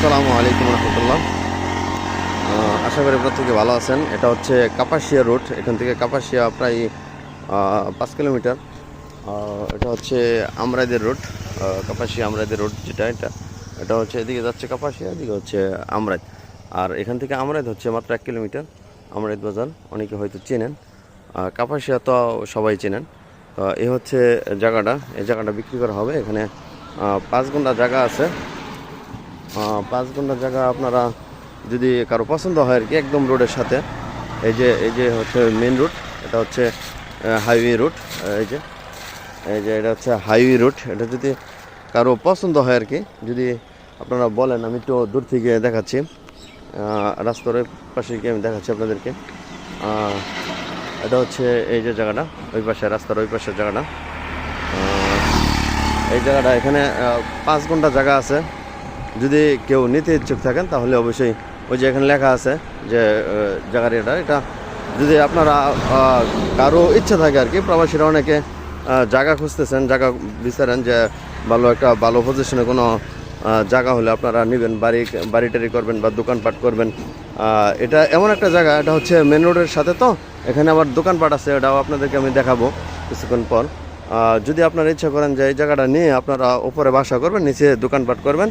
আসসালামু আলাইকুম রহমতুল্লাহ। আশা করি প্রত্যেকে ভালো আছেন। এটা হচ্ছে কাপাসিয়া রোড। এখান থেকে কাপাসিয়া প্রায় 5 কিলোমিটার। এটা হচ্ছে আমরাইদের রোড, কাপাসিয়া আমরাইদের রোড যেটা এটা এটা হচ্ছে এদিকে যাচ্ছে কাপাসিয়া, এদিকে হচ্ছে আমরাইদ। আর এখান থেকে আমরাইদ হচ্ছে মাত্র 1 কিলোমিটার। আমরাইদ বাজার অনেকে হয়তো চেনেন, কাপাসিয়া তো সবাই চেনেন। তো এই হচ্ছে জায়গাটা, এই জায়গাটা বিক্রি করা হবে। এখানে 5 গুণ্ঠা জায়গা আছে। 5 গুণ্ঠা জায়গা আপনারা যদি কারো পছন্দ হয় আর কি, একদম রোডের সাথে। এই যে হচ্ছে মেন রোড, এটা হচ্ছে হাইওয়ে রোড। এই যে এটা হচ্ছে হাইওয়ে রোড। এটা যদি কারো পছন্দ হয় আর কি, যদি আপনারা বলেন, আমি একটু দূর থেকে দেখাচ্ছি, রাস্তার ওই পাশে গিয়ে আমি দেখাচ্ছি আপনাদেরকে। এটা হচ্ছে এই যে জায়গাটা, ওই পাশে রাস্তার ওই পাশের জায়গাটা। এই জায়গাটা এখানে 5 গুণ্ঠা জায়গা আছে। যদি কেউ নিতে ইচ্ছুক থাকেন তাহলে অবশ্যই ওই যে এখানে লেখা আছে যে জায়গার এটা যদি আপনারা কারো ইচ্ছা থাকে আর কি, প্রবাসীরা অনেকে জায়গা খুঁজতেছেন, জায়গা বিচারেন যে ভালো পজিশনে কোনো জায়গা হলে আপনারা নেবেন, বাড়ি করবেন বা দোকানপাট করবেন। এটা এমন একটা জায়গা, এটা হচ্ছে মেন রোডের সাথে, তো এখানে আবার দোকানপাট আছে, এটাও আপনাদেরকে আমি দেখাবো কিছুক্ষণ পর। যদি আপনারা ইচ্ছা করেন যে এই জায়গাটা নিয়ে আপনারা উপরে বাসা করবেন, নিচে দোকানপাট করবেন,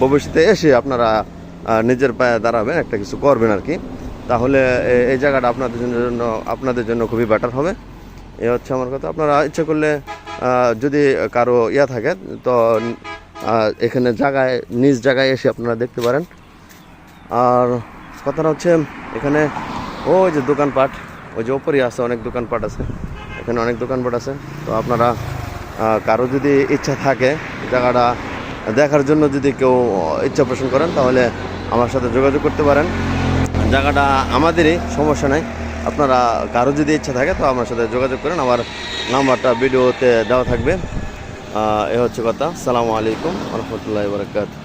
ভবিষ্যতে এসে আপনারা নিজের পায়ে দাঁড়াবেন, একটা কিছু করবেন আর কি, তাহলে এই জায়গাটা আপনাদের জন্য খুবই বেটার হবে। এই হচ্ছে আমার কথা। আপনারা ইচ্ছা করলে যদি কারো থাকে, তো এখানে নিজ জায়গায় এসে আপনারা দেখতে পারেন। আর কথাটা হচ্ছে এখানে ওই যে দোকানপাট, ওই যে ওপরই আছে, অনেক দোকানপাট আছে, এখানে অনেক দোকানপাট আছে। তো আপনারা কারো যদি ইচ্ছা থাকে জায়গাটা দেখার জন্য, যদি কেউ ইচ্ছা পোষণ করেন, তাহলে আমার সাথে যোগাযোগ করতে পারেন। জায়গাটা আমাদেরই, সমস্যা নাই। আপনারা কারো যদি ইচ্ছা থাকে তো আমার সাথে যোগাযোগ করেন, আমার নাম্বারটা ভিডিওতে দেওয়া থাকবে। এ হচ্ছে কথা। আসসালামু আলাইকুম ওয়া রাহমাতুল্লাহি ওয়া বারাকাতুহু।